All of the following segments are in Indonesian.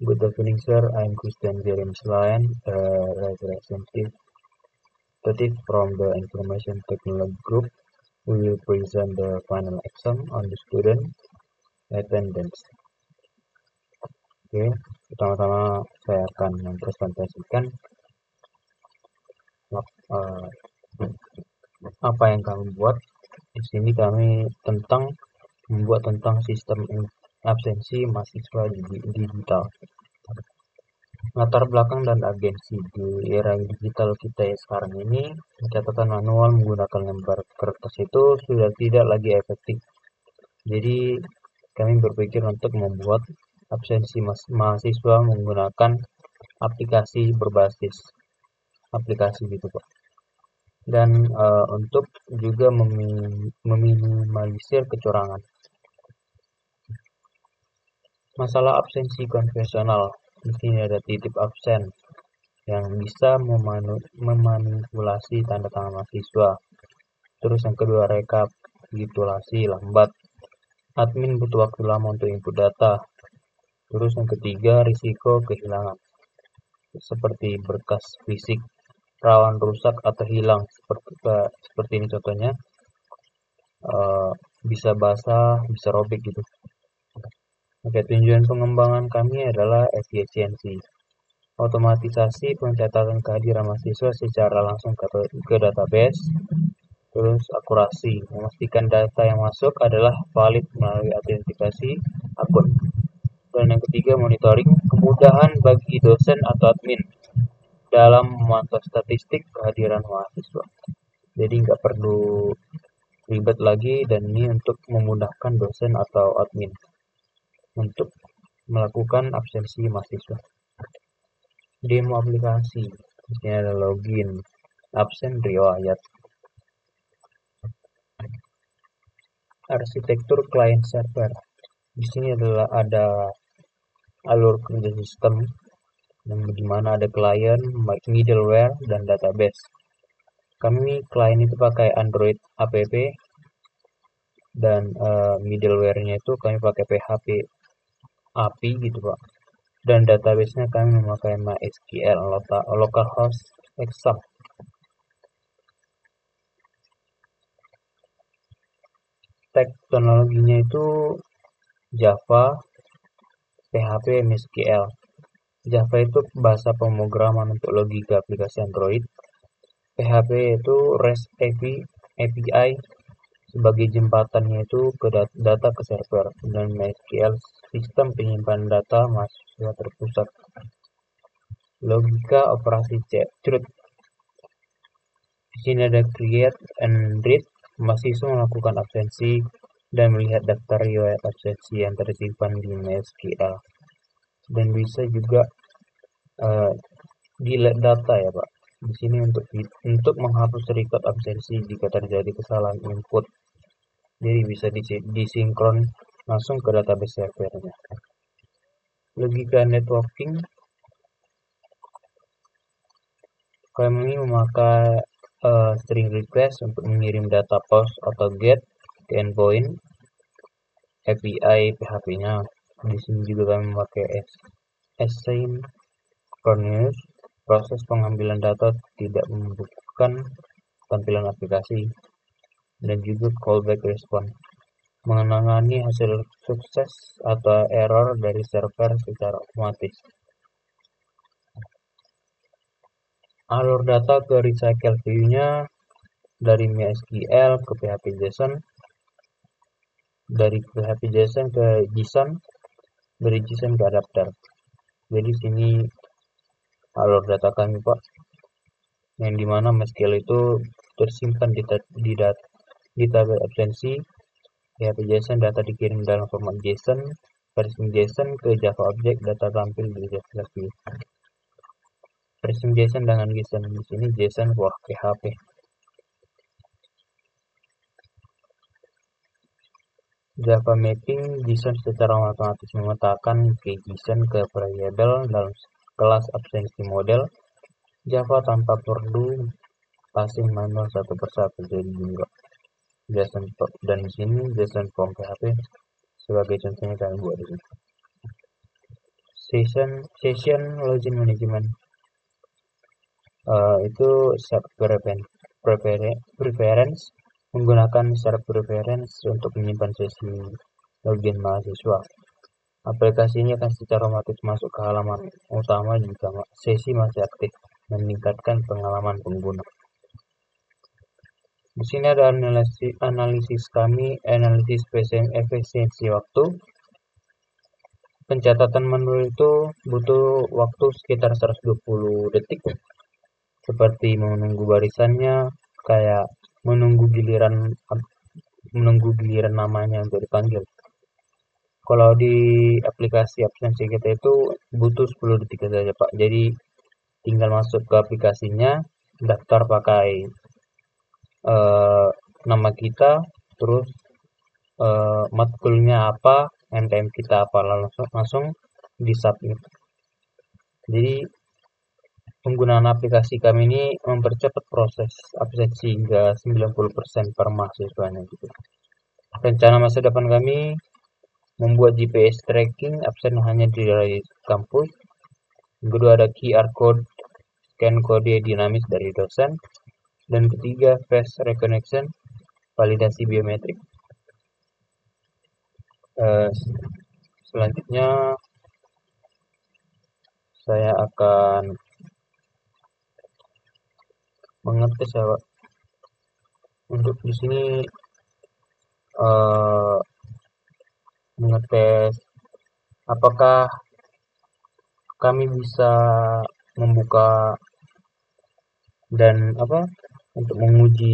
Good evening, sir. I'm Christian Jeremy Slayan, a representative from the Information Technology Group. We will present the final exam on the student attendance. Oke, pertama-tama saya akan mempresentasikan uh, apa yang kami buat. Di sini kami membuat tentang sistem absensi mahasiswa digital. Latar belakang dan agensi di era digital kita ya sekarang ini, catatan manual menggunakan lembar kertas itu sudah tidak lagi efektif. Jadi kami berpikir untuk membuat absensi mahasiswa menggunakan aplikasi berbasis aplikasi gitu Pak. Dan untuk juga meminimalisir kecurangan. Masalah absensi konvensional. Di sini ada titip absen yang bisa memanipulasi tanda tangan mahasiswa. Terus yang kedua, rekapitulasi lambat. Admin butuh waktu lama untuk input data. Terus yang ketiga, risiko kehilangan. Seperti berkas fisik, rawan rusak atau hilang. Seperti ini contohnya. Bisa basah, bisa robek gitu. Oke, tujuan pengembangan kami adalah efisiensi. Otomatisasi pencatatan kehadiran mahasiswa secara langsung ke database. Terus akurasi, memastikan data yang masuk adalah valid melalui autentikasi akun. Dan yang ketiga, monitoring, kemudahan bagi dosen atau admin dalam memantau statistik kehadiran mahasiswa. Jadi nggak perlu ribet lagi, dan ini untuk memudahkan dosen atau admin untuk melakukan absensi mahasiswa. Demo aplikasi, ini ada login, absen riwayat. Arsitektur client server. Di sini adalah ada alur kerja sistem yang dimana ada client, middleware, dan database. Kami client itu pakai Android app dan middleware-nya itu kami pakai PHP API gitu Pak. Dan database-nya kami memakai MySQL localhost exam. Teknologinya itu Java, PHP, MySQL. Java itu bahasa pemrograman untuk logika aplikasi Android. PHP itu REST API sebagai jembatannya itu ke data ke server, dan MySQL sistem penyimpanan data mahasiswa terpusat. Logika operasi CRUD. Di sini ada create and read. Mahasiswa melakukan absensi dan melihat daftar riwayat absensi yang tersimpan di MySQL. Dan bisa juga delete data ya Pak. Di sini untuk menghapus record absensi jika terjadi kesalahan input. Jadi bisa disinkron langsung ke database servernya. Logika networking, kami memakai string request untuk mengirim data post atau get ke endpoint. API PHP-nya. Di sini juga kami memakai asynchronous. Proses pengambilan data tidak membutuhkan tampilan aplikasi. Dan juga callback response, menangani hasil sukses atau error dari server secara otomatis. Alur data ke recycle view-nya dari MySQL ke PHP JSON, dari PHP JSON ke JSON, dari JSON ke adapter. Jadi sini alur data kami Pak, yang dimana MySQL itu tersimpan di database absensi. PHP JSON, data dikirim dalam format JSON, versi JSON ke Java Object, data tampil di Java View. Versi JSON dengan JSON, di sini JSON buah PHP. Java mapping JSON secara otomatis memetakan ke JSON ke variabel dalam kelas absensi model. Java tanpa perlu passing manual satu persatu. Jadi juga JSON dan di sini JSON form PHP sebagai contohnya kami buat di sini. session login management. Itu set preference menggunakan set preference untuk menyimpan sesi login mahasiswa. Aplikasi ini akan secara otomatis masuk ke halaman utama jika sesi masih aktif, meningkatkan pengalaman pengguna. Di sini ada analisis kami, analisis efisiensi waktu. Pencatatan manual itu butuh waktu sekitar 120 detik, seperti menunggu barisannya, kayak menunggu giliran namanya untuk dipanggil. Kalau di aplikasi absensi kita itu butuh 10 detik saja, Pak. Jadi tinggal masuk ke aplikasinya, daftar pakai nama kita, terus matkulnya apa, NTM kita apa, langsung di submit. Jadi penggunaan aplikasi kami ini mempercepat proses absensi hingga 90% per mahasiswanya gitu. Rencana masa depan kami membuat GPS tracking absen hanya di kampus. Kedua, ada QR code, scan kode dinamis dari dosen. Dan ketiga, face recognition, validasi biometrik. Selanjutnya saya akan mengetes ya, Pak. Untuk di sini mengetes apakah kami bisa membuka dan untuk menguji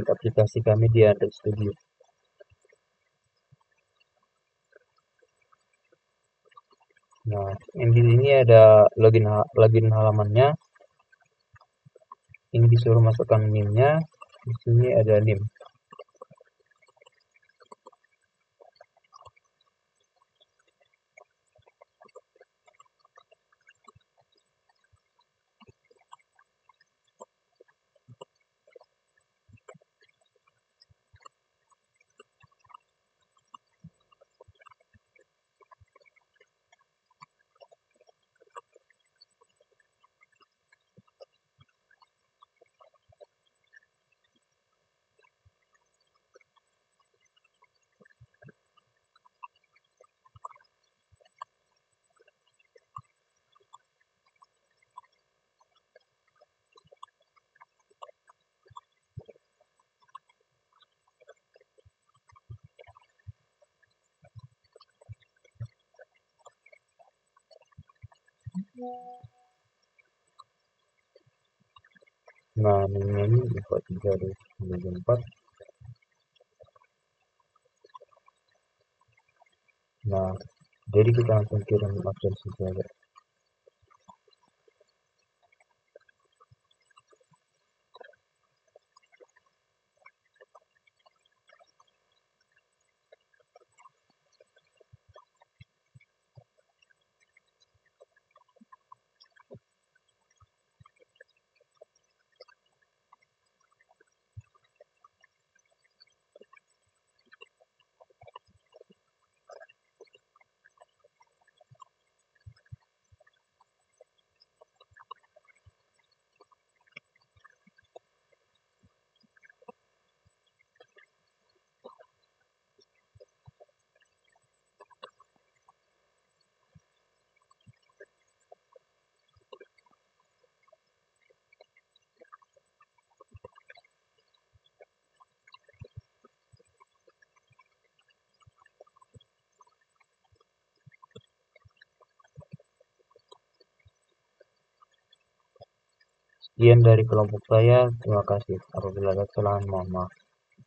aplikasi kami di Android Studio. Nah, yang di sini ada login halamannya. Ini disuruh masukkan NIM-nya. Di sini ada NIM. Nah, NIM-nya ini 43 Nah, jadi kita langsung kirim absensi saja. Sekian dari kelompok saya. Terima kasih. Apabila ada kesalahan, mohon maaf.